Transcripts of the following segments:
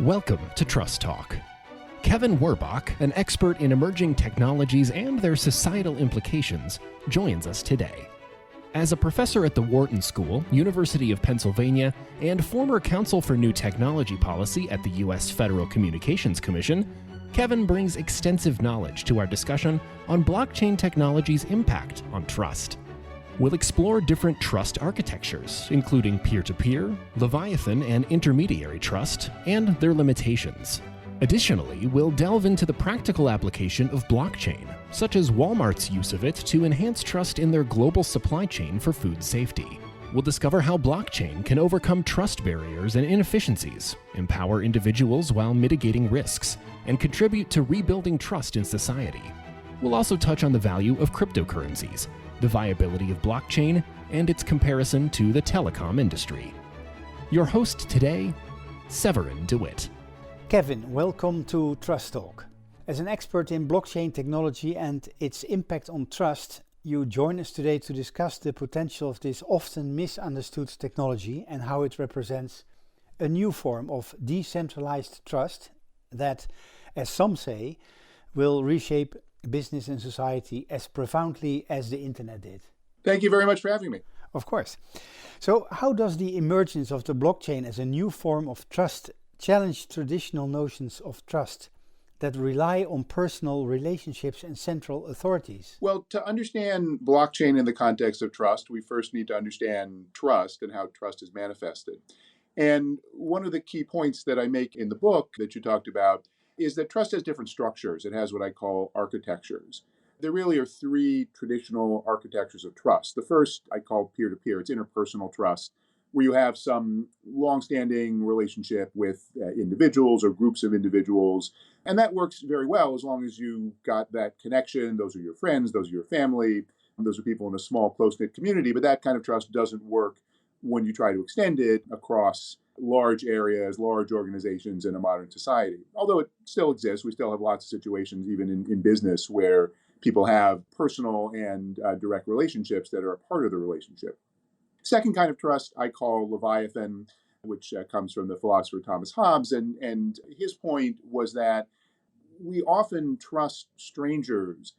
Welcome to Trust Talk. Kevin Werbach, an expert in emerging technologies and their societal implications, joins us today. As a professor at the Wharton School, University of Pennsylvania, and former counsel for new technology policy at the U.S. Federal Communications Commission, Kevin brings extensive knowledge to our discussion on blockchain technology's impact on trust. We'll explore different trust architectures, including peer-to-peer, Leviathan, and intermediary trust, and their limitations. Additionally, we'll delve into the practical application of blockchain, such as Walmart's use of it to enhance trust in their global supply chain for food safety. We'll discover how blockchain can overcome trust barriers and inefficiencies, empower individuals while mitigating risks, and contribute to rebuilding trust in society. We'll also touch on the value of cryptocurrencies, the viability of blockchain, and its comparison to the telecom industry. Your host today, Severin DeWitt. Kevin, welcome to Trust Talk. As an expert in blockchain technology and its impact on trust, you join us today to discuss the potential of this often misunderstood technology and how it represents a new form of decentralized trust that, as some say, will reshape business and society as profoundly as the internet did. Thank you very much for having me. Of course. So how does the emergence of the blockchain as a new form of trust challenge traditional notions of trust that rely on personal relationships and central authorities? Well, to understand blockchain in the context of trust, we first need to understand trust and how trust is manifested. And one of the key points that I make in the book that you talked about is that trust has different structures. It has what I call architectures. There really are three traditional architectures of trust. The first I call peer-to-peer. It's interpersonal trust, where you have some long-standing relationship with individuals or groups of individuals. And that works very well as long as you got that connection. Those are your friends, those are your family, those are people in a small, close-knit community. But that kind of trust doesn't work when you try to extend it across large areas, large organizations in a modern society. Although it still exists, we still have lots of situations, even in business, where people have personal and direct relationships that are a part of the relationship. Second kind of trust I call Leviathan, which comes from the philosopher Thomas Hobbes. And his point was that we often trust strangers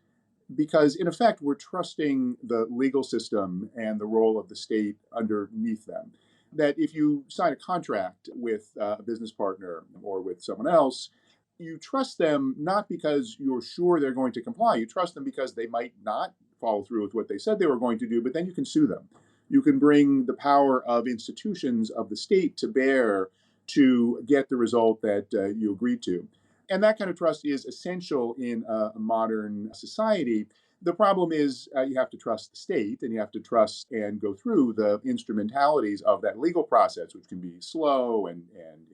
because, in effect, we're trusting the legal system and the role of the state underneath them. That if you sign a contract with a business partner or with someone else, you trust them not because you're sure they're going to comply. You trust them because they might not follow through with what they said they were going to do, but then you can sue them. You can bring the power of institutions of the state to bear to get the result that you agreed to. And that kind of trust is essential in a modern society. The problem is you have to trust the state, and you have to trust and go through the instrumentalities of that legal process, which can be slow and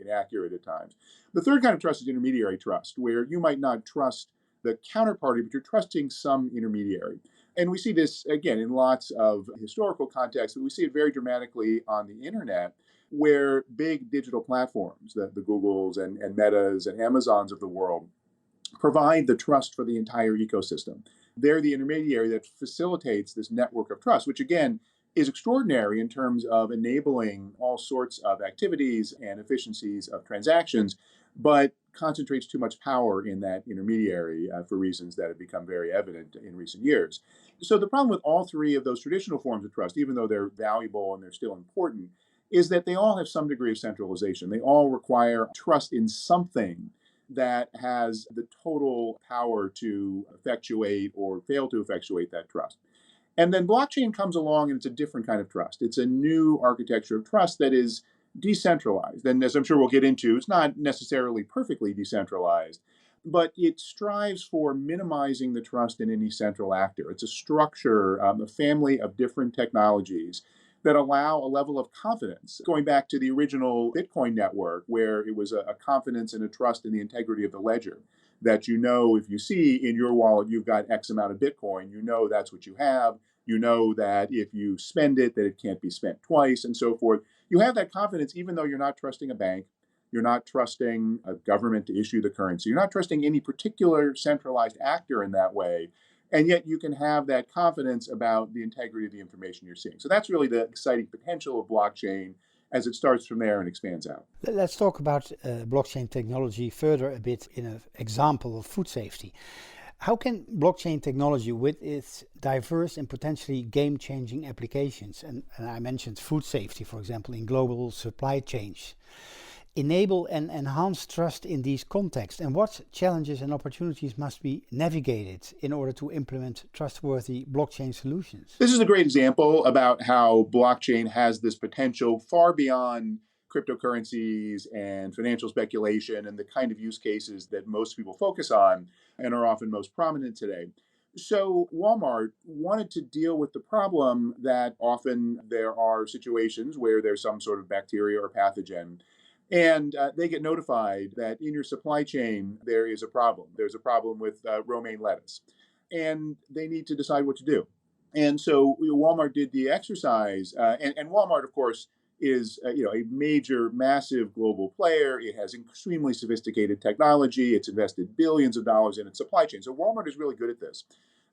inaccurate at times. The third kind of trust is intermediary trust, where you might not trust the counterparty, but you're trusting some intermediary. And we see this, again, in lots of historical contexts, but we see it very dramatically on the internet, where big digital platforms, the Googles and Metas and Amazons of the world, provide the trust for the entire ecosystem. They're the intermediary that facilitates this network of trust, which again is extraordinary in terms of enabling all sorts of activities and efficiencies of transactions, but concentrates too much power in that intermediary for reasons that have become very evident in recent years. So the problem with all three of those traditional forms of trust, even though they're valuable and they're still important, is that they all have some degree of centralization. They all require trust in something that has the total power to effectuate or fail to effectuate that trust. And then blockchain comes along and it's a different kind of trust. It's a new architecture of trust that is decentralized. And as I'm sure we'll get into, it's not necessarily perfectly decentralized, but it strives for minimizing the trust in any central actor. It's a structure, a family of different technologies that allow a level of confidence, going back to the original Bitcoin network, where it was a confidence and a trust in the integrity of the ledger, that you know if you see in your wallet you've got X amount of Bitcoin, you know that's what you have, you know that if you spend it, that it can't be spent twice, and so forth. You have that confidence even though you're not trusting a bank, you're not trusting a government to issue the currency, you're not trusting any particular centralized actor in that way. And yet you can have that confidence about the integrity of the information you're seeing. So that's really the exciting potential of blockchain as it starts from there and expands out. Let's talk about blockchain technology further a bit in an example of food safety. How can blockchain technology, with its diverse and potentially game-changing applications, and I mentioned food safety, for example, in global supply chains, enable and enhance trust in these contexts? And what challenges and opportunities must be navigated in order to implement trustworthy blockchain solutions? This is a great example about how blockchain has this potential far beyond cryptocurrencies and financial speculation and the kind of use cases that most people focus on and are often most prominent today. So, Walmart wanted to deal with the problem that often there are situations where there's some sort of bacteria or pathogen, and they get notified that in your supply chain there is a problem. There's a problem with romaine lettuce, and they need to decide what to do. And so Walmart did the exercise, and Walmart, of course, is a major, massive global player. It has extremely sophisticated technology. It's invested billions of dollars in its supply chain. So Walmart is really good at this.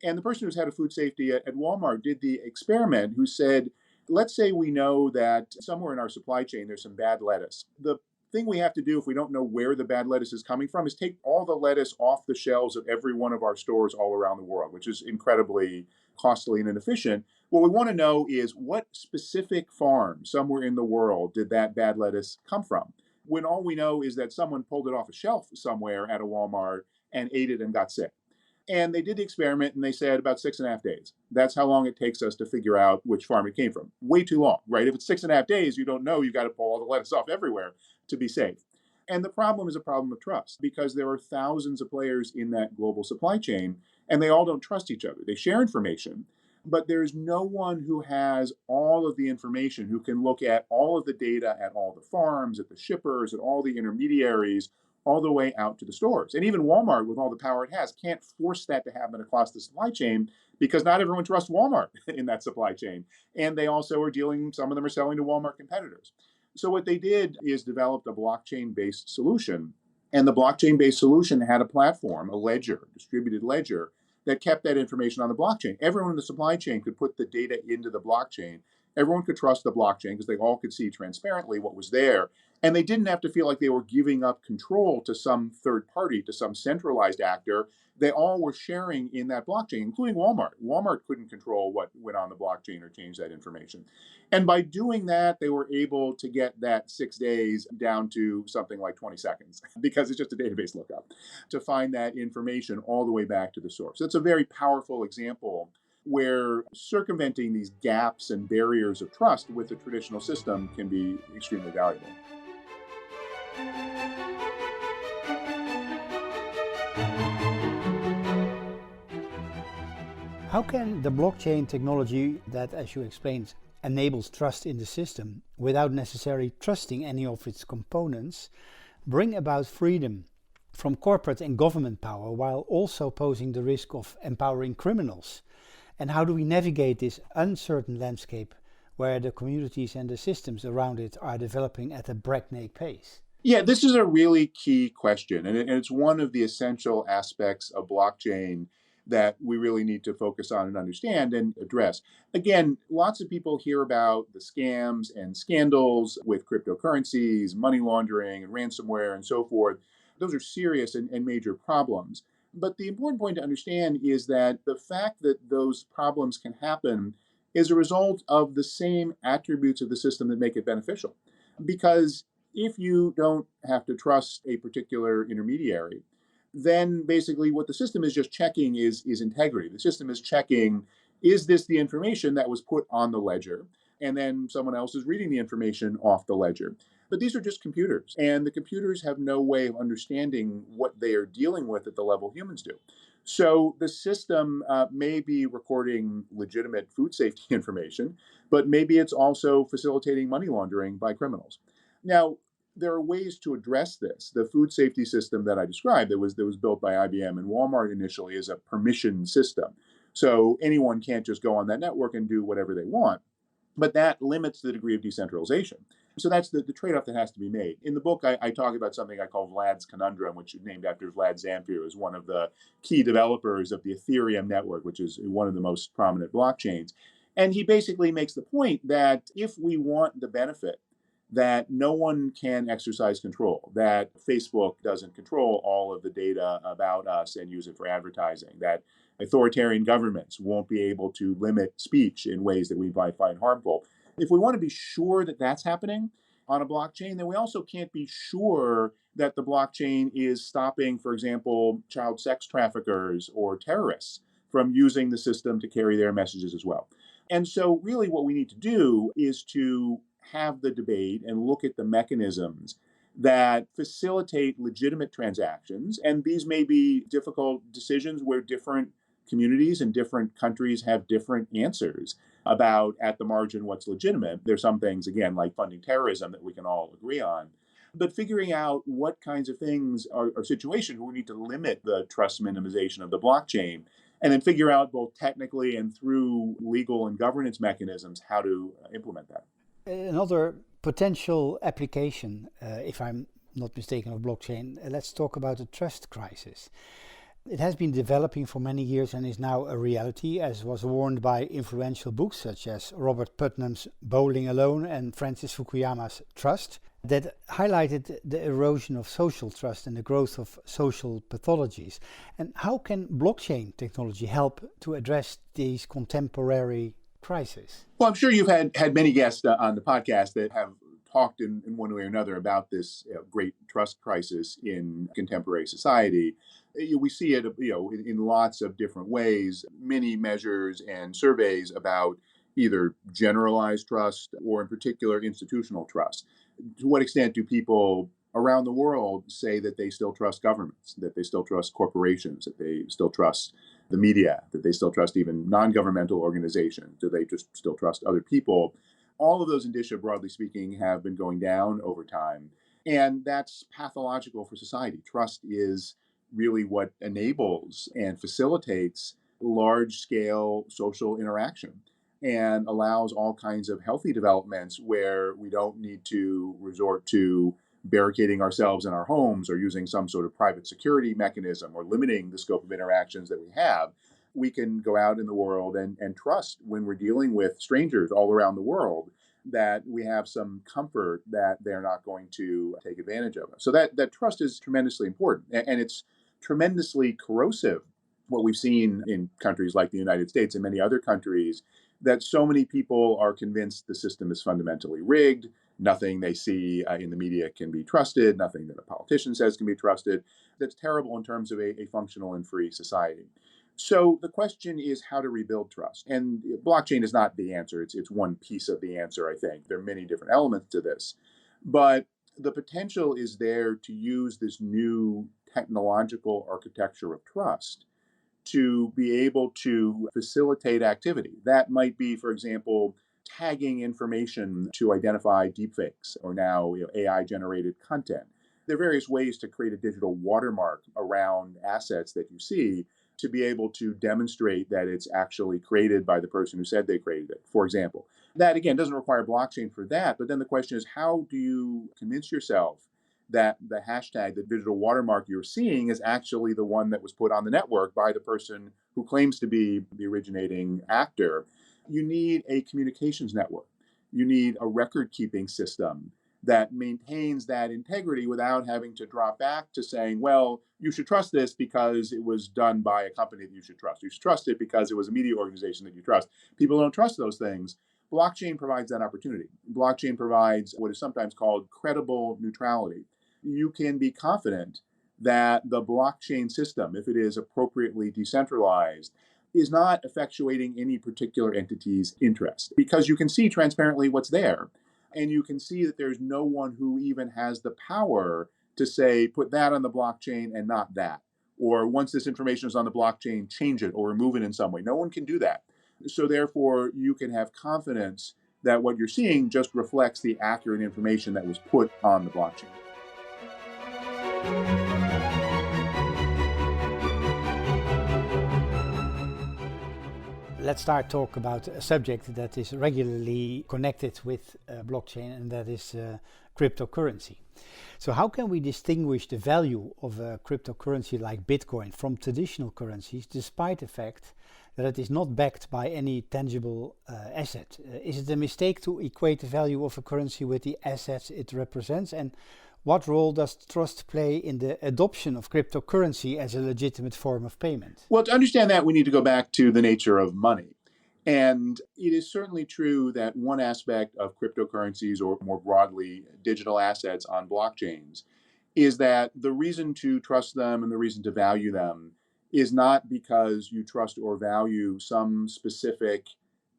And the person who's head of food safety at Walmart did the experiment, who said, let's say we know that somewhere in our supply chain there's some bad lettuce. The thing we have to do if we don't know where the bad lettuce is coming from is take all the lettuce off the shelves of every one of our stores all around the world, which is incredibly costly and inefficient. What we want to know is what specific farm somewhere in the world did that bad lettuce come from? When all we know is that someone pulled it off a shelf somewhere at a Walmart and ate it and got sick. And they did the experiment and they said about 6.5 days. That's how long it takes us to figure out which farm it came from. Way too long, right? If it's 6.5 days, you don't know, you've got to pull all the lettuce off everywhere to be safe. And the problem is a problem of trust because there are thousands of players in that global supply chain and they all don't trust each other. They share information, but there's no one who has all of the information, who can look at all of the data at all the farms, at the shippers, at all the intermediaries, all the way out to the stores. And even Walmart, with all the power it has, can't force that to happen across the supply chain because not everyone trusts Walmart in that supply chain. And they also are dealing, some of them are selling to Walmart competitors. So what they did is developed a blockchain-based solution. And the blockchain-based solution had a platform, a ledger, distributed ledger, that kept that information on the blockchain. Everyone in the supply chain could put the data into the blockchain. Everyone could trust the blockchain because they all could see transparently what was there. And they didn't have to feel like they were giving up control to some third party, to some centralized actor. They all were sharing in that blockchain, including Walmart. Walmart couldn't control what went on the blockchain or change that information. And by doing that, they were able to get that 6 days down to something like 20 seconds because it's just a database lookup to find that information all the way back to the source. That's a very powerful example where circumventing these gaps and barriers of trust with the traditional system can be extremely valuable. How can the blockchain technology that, as you explained, enables trust in the system without necessarily trusting any of its components, bring about freedom from corporate and government power while also posing the risk of empowering criminals? And how do we navigate this uncertain landscape where the communities and the systems around it are developing at a breakneck pace? Yeah, this is a really key question, and it's one of the essential aspects of blockchain that we really need to focus on and understand and address. Again, lots of people hear about the scams and scandals with cryptocurrencies, money laundering, and ransomware, and so forth. Those are serious and major problems. But the important point to understand is that the fact that those problems can happen is a result of the same attributes of the system that make it beneficial. Because if you don't have to trust a particular intermediary, then basically what the system is just checking is integrity. The system is checking, is this the information that was put on the ledger? And then someone else is reading the information off the ledger. But these are just computers, and the computers have no way of understanding what they are dealing with at the level humans do. So the system may be recording legitimate food safety information, but maybe it's also facilitating money laundering by criminals. Now, there are ways to address this. The food safety system that I described that was built by IBM and Walmart initially is a permission system. So anyone can't just go on that network and do whatever they want. But that limits the degree of decentralization. So that's the trade-off that has to be made. In the book, I talk about something I call Vlad's conundrum, which is named after Vlad Zamfir, who is one of the key developers of the Ethereum network, which is one of the most prominent blockchains. And he basically makes the point that if we want the benefit that no one can exercise control, that Facebook doesn't control all of the data about us and use it for advertising, that authoritarian governments won't be able to limit speech in ways that we might find harmful. If we want to be sure that that's happening on a blockchain, then we also can't be sure that the blockchain is stopping, for example, child sex traffickers or terrorists from using the system to carry their messages as well. And so, really, what we need to do is to have the debate and look at the mechanisms that facilitate legitimate transactions. And these may be difficult decisions where different communities and different countries have different answers about, at the margin, what's legitimate. There's some things, again, like funding terrorism that we can all agree on. But figuring out what kinds of things are situations where we need to limit the trust minimization of the blockchain, and then figure out both technically and through legal and governance mechanisms how to implement that. Another potential application, if I'm not mistaken, of blockchain, let's talk about the trust crisis. It has been developing for many years and is now a reality, as was warned by influential books such as Robert Putnam's Bowling Alone and Francis Fukuyama's Trust, that highlighted the erosion of social trust and the growth of social pathologies. And how can blockchain technology help to address these contemporary crises? Well, I'm sure you've had many guests on the podcast that have talked in one way or another about this great trust crisis in contemporary society. We see it, in lots of different ways, many measures and surveys about either generalized trust or in particular institutional trust. To what extent do people around the world say that they still trust governments, that they still trust corporations, that they still trust the media, that they still trust even non-governmental organizations? Do they just still trust other people? All of those indicia, broadly speaking, have been going down over time. And that's pathological for society. Trust is really what enables and facilitates large-scale social interaction and allows all kinds of healthy developments where we don't need to resort to barricading ourselves in our homes or using some sort of private security mechanism or limiting the scope of interactions that we have. We can go out in the world and trust when we're dealing with strangers all around the world that we have some comfort that they're not going to take advantage of us. So that trust is tremendously important, and it's tremendously corrosive. What we've seen in countries like the United States and many other countries, that so many people are convinced the system is fundamentally rigged. Nothing they see in the media can be trusted. Nothing that a politician says can be trusted. That's terrible in terms of a functional and free society. So the question is how to rebuild trust. And blockchain is not the answer. It's one piece of the answer, I think. There are many different elements to this. But the potential is there to use this new technological architecture of trust to be able to facilitate activity. That might be, for example, tagging information to identify deepfakes or now AI-generated content. There are various ways to create a digital watermark around assets that you see to be able to demonstrate that it's actually created by the person who said they created it, for example. That, again, doesn't require blockchain for that, but then the question is, how do you convince yourself that the hashtag, the digital watermark you're seeing, is actually the one that was put on the network by the person who claims to be the originating actor? You need a communications network. You need a record-keeping system that maintains that integrity without having to drop back to saying, well, you should trust this because it was done by a company that you should trust. You should trust it because it was a media organization that you trust. People don't trust those things. Blockchain provides that opportunity. Blockchain provides what is sometimes called credible neutrality. You can be confident that the blockchain system, if it is appropriately decentralized, is not effectuating any particular entity's interest, because you can see transparently what's there. And you can see that there's no one who even has the power to say, put that on the blockchain and not that. Or once this information is on the blockchain, change it or remove it in some way. No one can do that. So therefore, you can have confidence that what you're seeing just reflects the accurate information that was put on the blockchain. Let's start talk about a subject that is regularly connected with blockchain, and that is cryptocurrency. So how can we distinguish the value of a cryptocurrency like Bitcoin from traditional currencies, despite the fact that it is not backed by any tangible asset. Is it a mistake to equate the value of a currency with the assets it represents? And what role does trust play in the adoption of cryptocurrency as a legitimate form of payment? Well, to understand that, we need to go back to the nature of money. And it is certainly true that one aspect of cryptocurrencies, or more broadly, digital assets on blockchains, is that the reason to trust them and the reason to value them is not because you trust or value some specific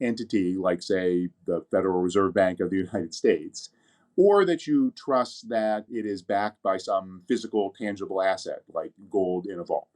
entity, like, say, the Federal Reserve Bank of the United States, or that you trust that it is backed by some physical, tangible asset, like gold in a vault.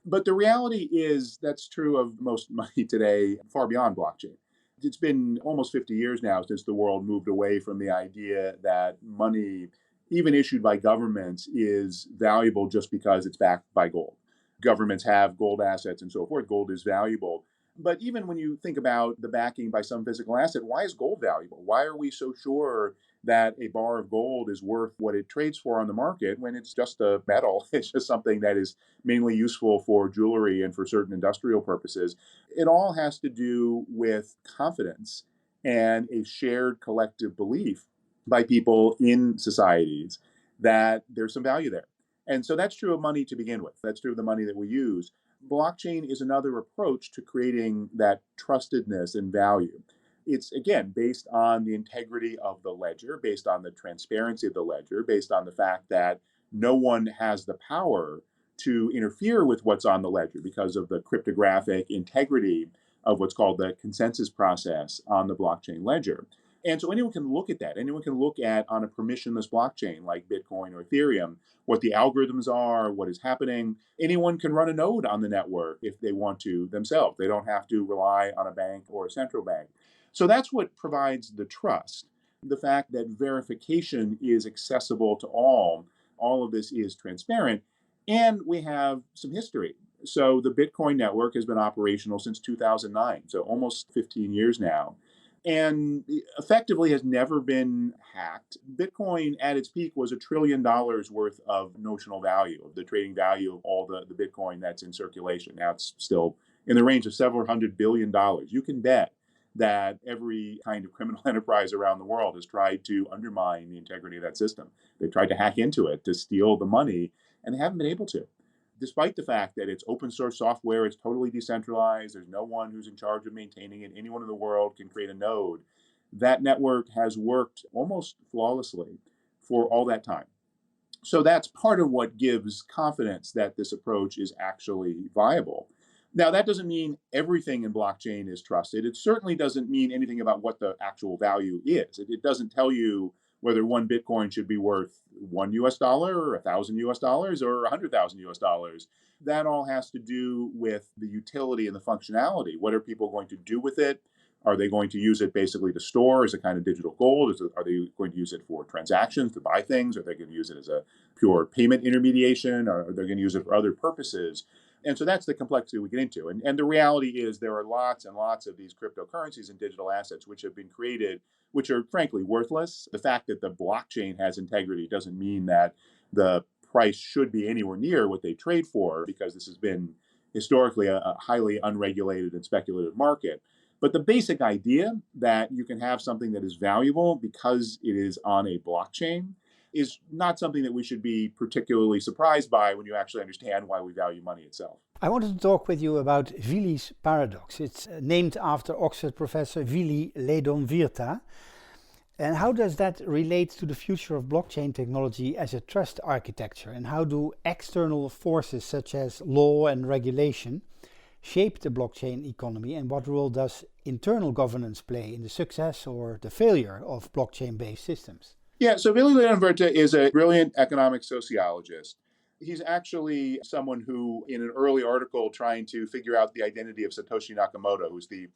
But the reality is that's true of most money today, far beyond blockchain. It's been almost 50 years now since the world moved away from the idea that money, even issued by governments, is valuable just because it's backed by gold. Governments have gold assets and so forth. Gold is valuable. But even when you think about the backing by some physical asset, why is gold valuable? Why are we so sure that a bar of gold is worth what it trades for on the market when it's just a metal? It's just something that is mainly useful for jewelry and for certain industrial purposes. It all has to do with confidence and a shared collective belief by people in societies that there's some value there. And so that's true of money to begin with. That's true of the money that we use. Blockchain is another approach to creating that trustedness and value. It's, again, based on the integrity of the ledger, based on the transparency of the ledger, based on the fact that no one has the power to interfere with what's on the ledger because of the cryptographic integrity of what's called the consensus process on the blockchain ledger. And so anyone can look at that. Anyone can look at, on a permissionless blockchain like Bitcoin or Ethereum, what the algorithms are, what is happening. Anyone can run a node on the network if they want to themselves. They don't have to rely on a bank or a central bank. So that's what provides the trust. The fact that verification is accessible to all of this is transparent, and we have some history. So the Bitcoin network has been operational since 2009, so almost 15 years now, and effectively has never been hacked. Bitcoin at its peak was $1 trillion worth of notional value, of the trading value of all the Bitcoin that's in circulation. Now it's still in the range of several $100 billion. You can bet that every kind of criminal enterprise around the world has tried to undermine the integrity of that system. They've tried to hack into it to steal the money, and they haven't been able to. Despite the fact that it's open source software, it's totally decentralized, there's no one who's in charge of maintaining it, anyone in the world can create a node, that network has worked almost flawlessly for all that time. So that's part of what gives confidence that this approach is actually viable. Now, that doesn't mean everything in blockchain is trusted. It certainly doesn't mean anything about what the actual value is. It doesn't tell you whether one Bitcoin should be worth $1 or $1,000 or 100,000 US dollars. That all has to do with the utility and the functionality. What are people going to do with it? Are they going to use it basically to store as a kind of digital gold? Are they going to use it for transactions, to buy things? Are they going to use it as a pure payment intermediation? Or are they going to use it for other purposes? And so that's the complexity we get into. And the reality is there are lots and lots of these cryptocurrencies and digital assets which have been created, which are frankly worthless. The fact that the blockchain has integrity doesn't mean that the price should be anywhere near what they trade for, because this has been historically a highly unregulated and speculative market. But the basic idea that you can have something that is valuable because it is on a blockchain is not something that we should be particularly surprised by when you actually understand why we value money itself. I wanted to talk with you about Willy's paradox. It's named after Oxford professor Willy Leedom-Virta. And how does that relate to the future of blockchain technology as a trust architecture? And how do external forces such as law and regulation shape the blockchain economy? And what role does internal governance play in the success or the failure of blockchain-based systems? Yeah, so Willy Leedom-Virta is a brilliant economic sociologist. He's actually someone who, in an early article trying to figure out the identity of Satoshi Nakamoto, who's the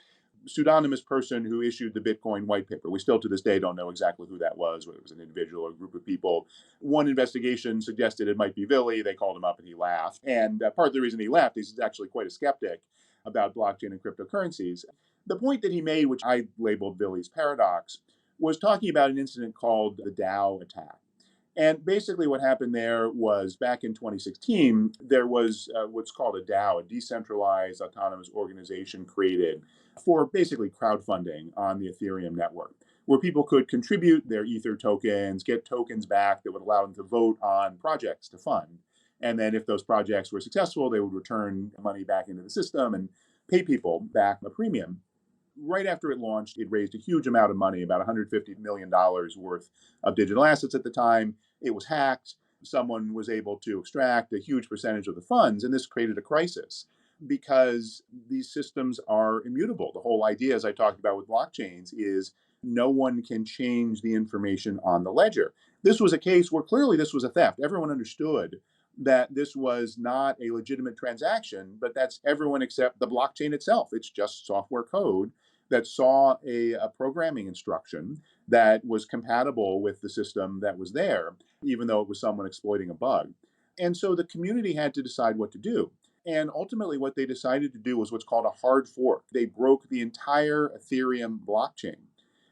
pseudonymous person who issued the Bitcoin white paper. We still to this day don't know exactly who that was, whether it was an individual or a group of people. One investigation suggested it might be Willy. They called him up and he laughed. And part of the reason he laughed is he's actually quite a skeptic about blockchain and cryptocurrencies. The point that he made, which I labeled Willy's paradox, was talking about an incident called the DAO attack. And basically, what happened there was back in 2016, there was what's called a DAO, a decentralized autonomous organization created for basically crowdfunding on the Ethereum network, where people could contribute their Ether tokens, get tokens back that would allow them to vote on projects to fund. And then, if those projects were successful, they would return money back into the system and pay people back a premium. Right after it launched, it raised a huge amount of money, about $150 million worth of digital assets at the time. It was hacked. Someone was able to extract a huge percentage of the funds, and this created a crisis because these systems are immutable. The whole idea, as I talked about with blockchains, is no one can change the information on the ledger. This was a case where clearly this was a theft. Everyone understood that this was not a legitimate transaction, but that's everyone except the blockchain itself. It's just software code that saw a programming instruction that was compatible with the system that was there, even though it was someone exploiting a bug. And so the community had to decide what to do. And ultimately, what they decided to do was what's called a hard fork. They broke the entire Ethereum blockchain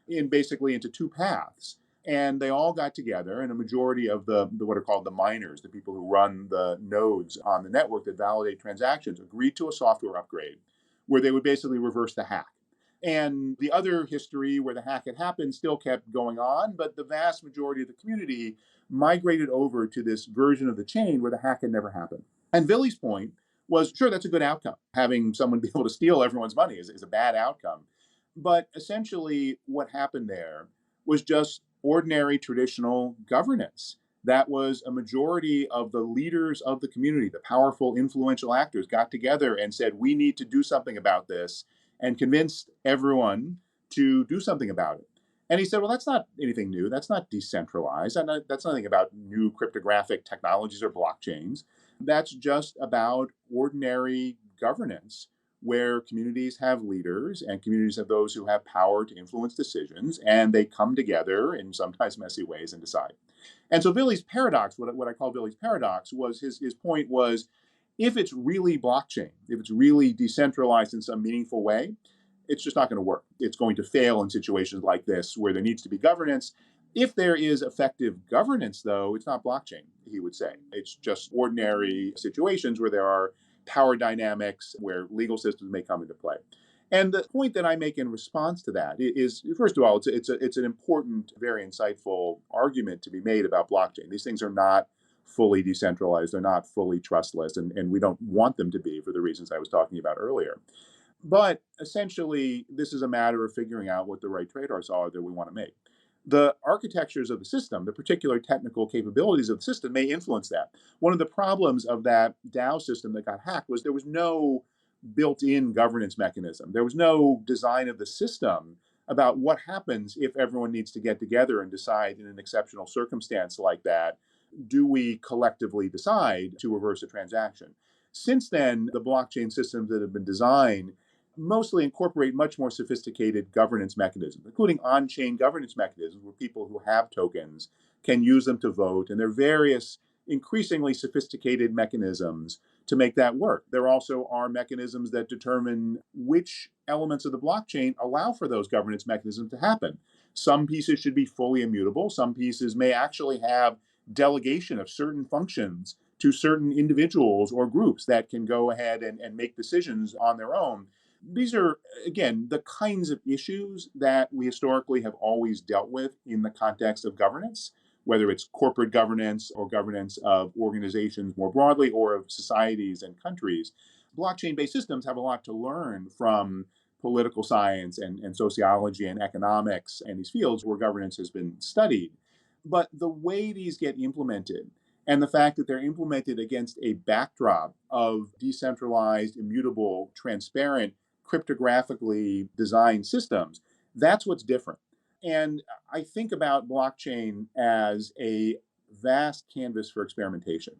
in basically into two paths. And they all got together, and a majority of the what are called the miners, the people who run the nodes on the network that validate transactions, agreed to a software upgrade where they would basically reverse the hack. And the other history where the hack had happened still kept going on, but the vast majority of the community migrated over to this version of the chain where the hack had never happened. And Billy's point was, sure, that's a good outcome. Having someone be able to steal everyone's money is a bad outcome. But essentially, what happened there was just ordinary traditional governance. That was a majority of the leaders of the community, the powerful, influential actors, got together and said, we need to do something about this, and convinced everyone to do something about it. And he said, well, that's not anything new. That's not decentralized. That's nothing about new cryptographic technologies or blockchains. That's just about ordinary governance where communities have leaders and communities have those who have power to influence decisions, and they come together in sometimes messy ways and decide. And so Billy's paradox, what I call Billy's paradox, was his point was, if it's really blockchain, if it's really decentralized in some meaningful way, it's just not going to work. It's going to fail in situations like this where there needs to be governance. If there is effective governance, though, it's not blockchain, he would say. It's just ordinary situations where there are power dynamics, where legal systems may come into play. And the point that I make in response to that is, first of all, it's an important, very insightful argument to be made about blockchain. These things are not fully decentralized. They're not fully trustless, and we don't want them to be for the reasons I was talking about earlier. But essentially, this is a matter of figuring out what the right trade-offs are that we want to make. The architectures of the system, the particular technical capabilities of the system may influence that. One of the problems of that DAO system that got hacked was there was no built-in governance mechanism. There was no design of the system about what happens if everyone needs to get together and decide in an exceptional circumstance like that, do we collectively decide to reverse a transaction? Since then, the blockchain systems that have been designed mostly incorporate much more sophisticated governance mechanisms, including on-chain governance mechanisms where people who have tokens can use them to vote. And there are various increasingly sophisticated mechanisms to make that work. There also are mechanisms that determine which elements of the blockchain allow for those governance mechanisms to happen. Some pieces should be fully immutable. Some pieces may actually have delegation of certain functions to certain individuals or groups that can go ahead and make decisions on their own. These are, again, the kinds of issues that we historically have always dealt with in the context of governance, whether it's corporate governance or governance of organizations more broadly or of societies and countries. Blockchain-based systems have a lot to learn from political science and sociology and economics and these fields where governance has been studied. But the way these get implemented and the fact that they're implemented against a backdrop of decentralized, immutable, transparent, cryptographically designed systems, that's what's different. And I think about blockchain as a vast canvas for experimentation,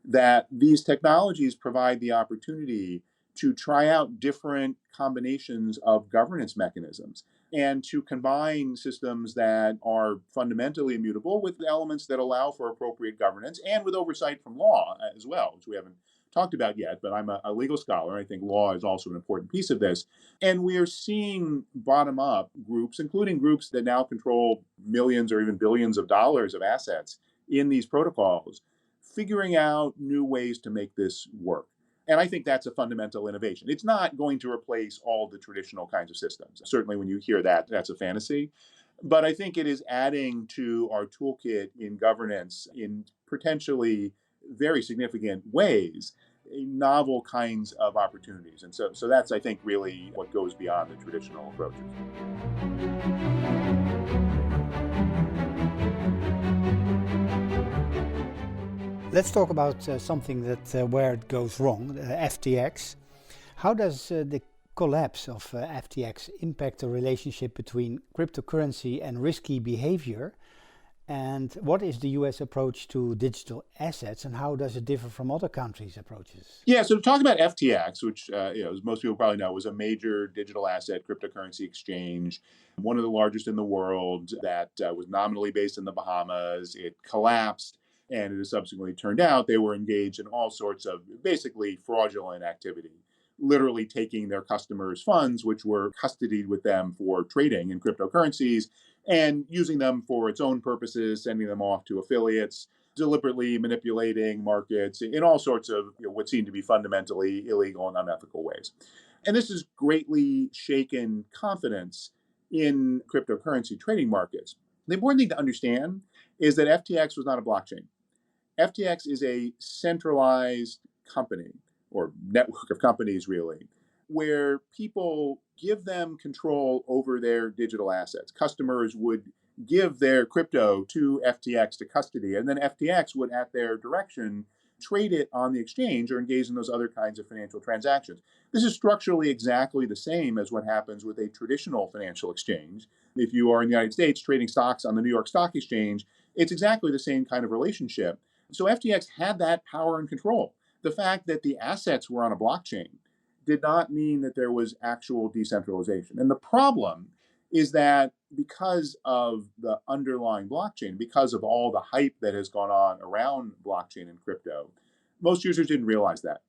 that these technologies provide the opportunity to try out different combinations of governance mechanisms and to combine systems that are fundamentally immutable with elements that allow for appropriate governance and with oversight from law as well, which we haven't talked about yet, but I'm a legal scholar. I think law is also an important piece of this. And we are seeing bottom up groups, including groups that now control millions or even billions of dollars of assets in these protocols, figuring out new ways to make this work. And I think that's a fundamental innovation. It's not going to replace all the traditional kinds of systems. Certainly, when you hear that, that's a fantasy. But I think it is adding to our toolkit in governance in potentially very significant ways, novel kinds of opportunities. And so that's, I think, really what goes beyond the traditional approaches. Let's talk about something that where it goes wrong, FTX. How does the collapse of FTX impact the relationship between cryptocurrency and risky behavior? And what is the US approach to digital assets, and how does it differ from other countries' approaches? Yeah, so to talk about FTX, which as most people probably know, was a major digital asset cryptocurrency exchange, one of the largest in the world, that was nominally based in the Bahamas. It collapsed, and it has subsequently turned out they were engaged in all sorts of basically fraudulent activity, literally taking their customers' funds, which were custodied with them for trading in cryptocurrencies, and using them for its own purposes, sending them off to affiliates, deliberately manipulating markets in all sorts of what seem to be fundamentally illegal and unethical ways. And this has greatly shaken confidence in cryptocurrency trading markets. The important thing to understand is that FTX was not a blockchain. FTX is a centralized company, or network of companies really, where people give them control over their digital assets. Customers would give their crypto to FTX to custody, and then FTX would, at their direction, trade it on the exchange or engage in those other kinds of financial transactions. This is structurally exactly the same as what happens with a traditional financial exchange. If you are in the United States trading stocks on the New York Stock Exchange, it's exactly the same kind of relationship. So FTX had that power and control. The fact that the assets were on a blockchain did not mean that there was actual decentralization. And the problem is that because of the underlying blockchain, because of all the hype that has gone on around blockchain and crypto, most users didn't realize that.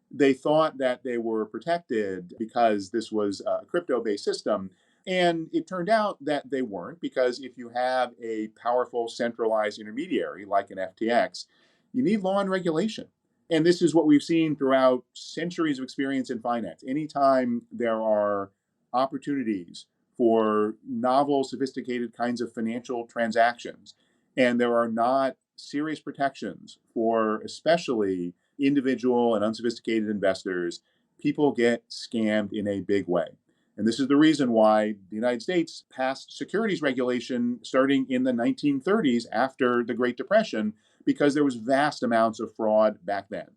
They thought that they were protected because this was a crypto-based system. And it turned out that they weren't, because if you have a powerful centralized intermediary like an FTX, you need law and regulation. And this is what we've seen throughout centuries of experience in finance. Anytime there are opportunities for novel, sophisticated kinds of financial transactions, and there are not serious protections for especially individual and unsophisticated investors, people get scammed in a big way. And this is the reason why the United States passed securities regulation starting in the 1930s after the Great Depression, because there was vast amounts of fraud back then.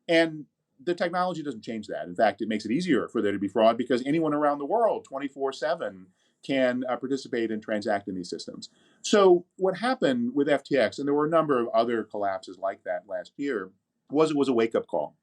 And the technology doesn't change that. In fact, it makes it easier for there to be fraud because anyone around the world 24/7 can participate and transact in these systems. So what happened with FTX, and there were a number of other collapses like that last year, was it was a wake-up call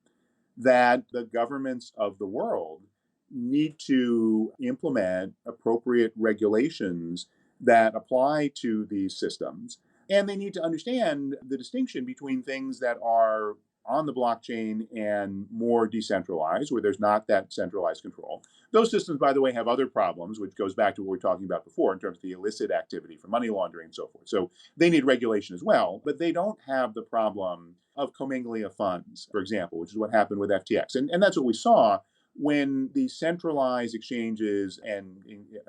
that the governments of the world need to implement appropriate regulations that apply to these systems. And they need to understand the distinction between things that are on the blockchain and more decentralized, where there's not that centralized control. Those systems, by the way, have other problems, which goes back to what we were talking about before in terms of the illicit activity for money laundering and so forth. So they need regulation as well, but they don't have the problem of commingling of funds, for example, which is what happened with FTX. And that's what we saw when the centralized exchanges and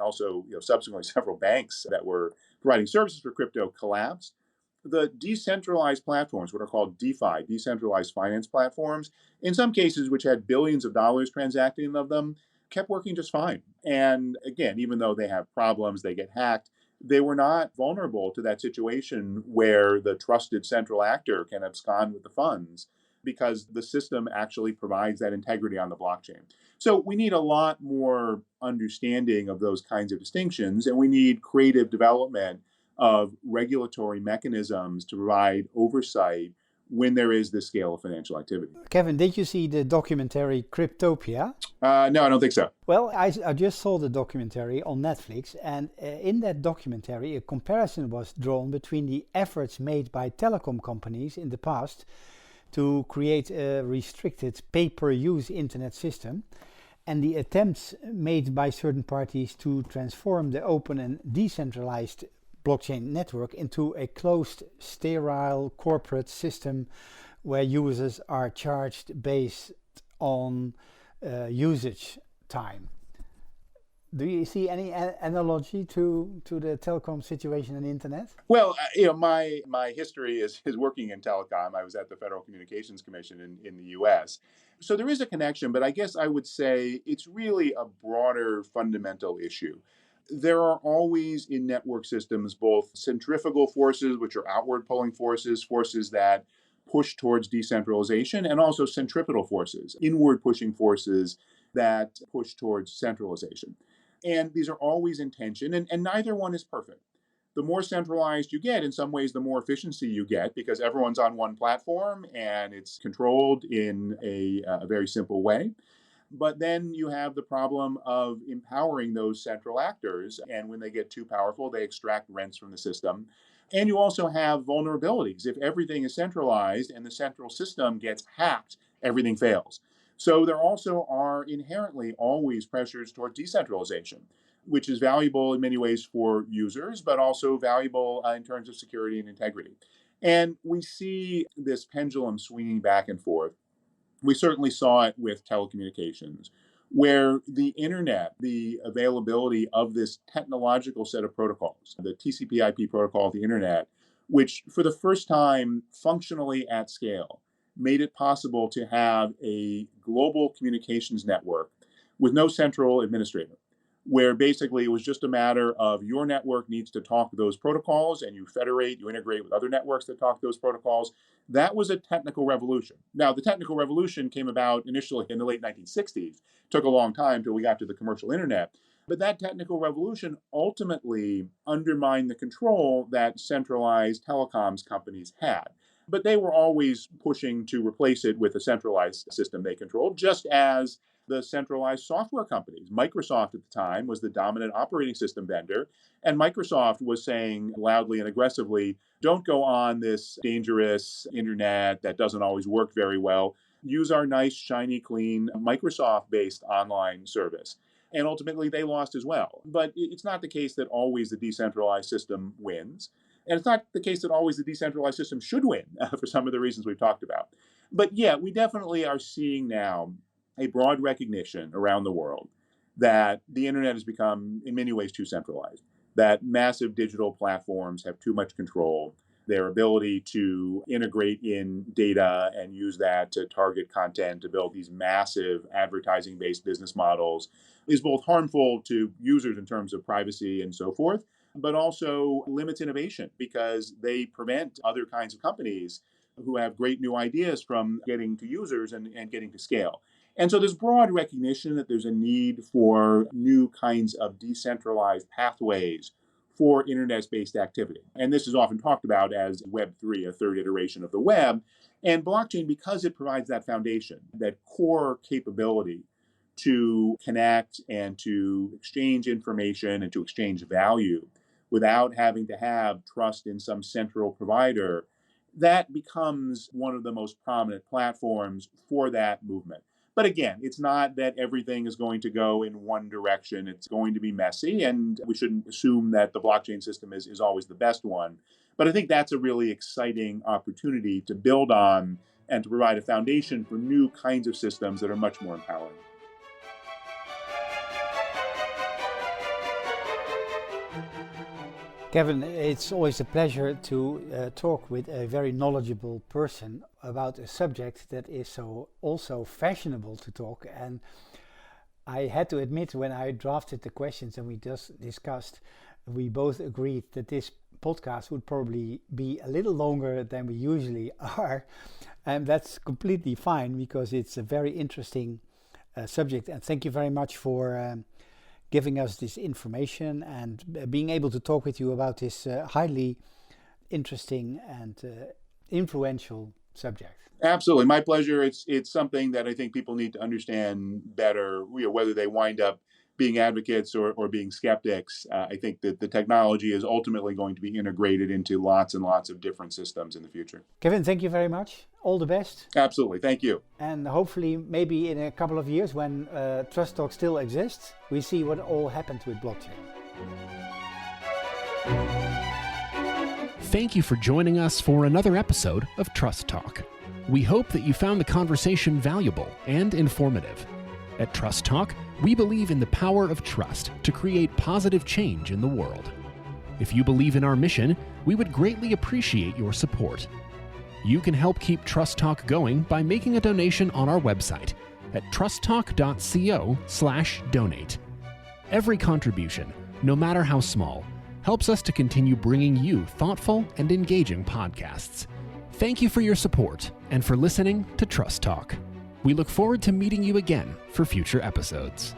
also subsequently several banks that were providing services for crypto collapsed. The decentralized platforms, what are called DeFi, decentralized finance platforms, in some cases which had billions of dollars transacting of them, kept working just fine. And again, even though they have problems, they get hacked, they were not vulnerable to that situation where the trusted central actor can abscond with the funds, because the system actually provides that integrity on the blockchain. So we need a lot more understanding of those kinds of distinctions, and we need creative development of regulatory mechanisms to provide oversight when there is this scale of financial activity. Kevin, did you see the documentary Cryptopia? No, I don't think so. Well, I just saw the documentary on Netflix, and in that documentary, a comparison was drawn between the efforts made by telecom companies in the past to create a restricted pay-per-use internet system, and the attempts made by certain parties to transform the open and decentralized blockchain network into a closed, sterile corporate system where users are charged based on usage time. Do you see any analogy to the telecom situation and the internet? Well, my history is working in telecom. I was at the Federal Communications Commission in the U.S. So there is a connection, but I guess I would say it's really a broader fundamental issue. There are always in network systems both centrifugal forces, which are outward pulling forces, forces that push towards decentralization, and also centripetal forces, inward pushing forces that push towards centralization. And these are always in tension, and neither one is perfect. The more centralized you get, in some ways, the more efficiency you get because everyone's on one platform and it's controlled in a very simple way. But then you have the problem of empowering those central actors. And when they get too powerful, they extract rents from the system. And you also have vulnerabilities. If everything is centralized and the central system gets hacked, everything fails. So there also are inherently always pressures towards decentralization, which is valuable in many ways for users, but also valuable in terms of security and integrity. And we see this pendulum swinging back and forth. We certainly saw it with telecommunications, where the internet, the availability of this technological set of protocols, the TCP/IP protocol of the internet, which for the first time functionally at scale made it possible to have a global communications network with no central administrator, where basically it was just a matter of your network needs to talk to those protocols and you federate, you integrate with other networks that talk to those protocols. That was a technical revolution. Now, the technical revolution came about initially in the late 1960s. It took a long time till we got to the commercial internet. But that technical revolution ultimately undermined the control that centralized telecoms companies had. But they were always pushing to replace it with a centralized system they controlled, just as the centralized software companies. Microsoft at the time was the dominant operating system vendor, and Microsoft was saying loudly and aggressively, don't go on this dangerous internet that doesn't always work very well. Use our nice, shiny, clean, Microsoft-based online service. And ultimately, they lost as well. But it's not the case that always the decentralized system wins. And it's not the case that always the decentralized system should win for some of the reasons we've talked about. But yeah, we definitely are seeing now a broad recognition around the world that the internet has become, in many ways, too centralized, that massive digital platforms have too much control. Their ability to integrate in data and use that to target content, to build these massive advertising-based business models is both harmful to users in terms of privacy and so forth, but also limits innovation because they prevent other kinds of companies who have great new ideas from getting to users and getting to scale. And so there's broad recognition that there's a need for new kinds of decentralized pathways for internet-based activity. And this is often talked about as Web3, a third iteration of the web. And blockchain, because it provides that foundation, that core capability to connect and to exchange information and to exchange value without having to have trust in some central provider, that becomes one of the most prominent platforms for that movement. But again, it's not that everything is going to go in one direction. It's going to be messy, and we shouldn't assume that the blockchain system is always the best one. But I think that's a really exciting opportunity to build on and to provide a foundation for new kinds of systems that are much more empowering. Kevin, it's always a pleasure to talk with a very knowledgeable person about a subject that is so also fashionable to talk. And I had to admit, when I drafted the questions and we just discussed, we both agreed that this podcast would probably be a little longer than we usually are. And that's completely fine because it's a very interesting subject. And thank you very much for giving us this information and being able to talk with you about this highly interesting and influential subject. Absolutely, my pleasure. It's something that I think people need to understand better, whether they wind up being advocates or being skeptics. I think that the technology is ultimately going to be integrated into lots and lots of different systems in the future. Kevin, thank you very much. All the best. Absolutely. Thank you. And hopefully, maybe in a couple of years when Trust Talk still exists, we see what all happened with blockchain. Thank you for joining us for another episode of Trust Talk. We hope that you found the conversation valuable and informative. At Trust Talk, we believe in the power of trust to create positive change in the world. If you believe in our mission, we would greatly appreciate your support. You can help keep Trust Talk going by making a donation on our website at trusttalk.co/donate. Every contribution, no matter how small, helps us to continue bringing you thoughtful and engaging podcasts. Thank you for your support and for listening to Trust Talk. We look forward to meeting you again for future episodes.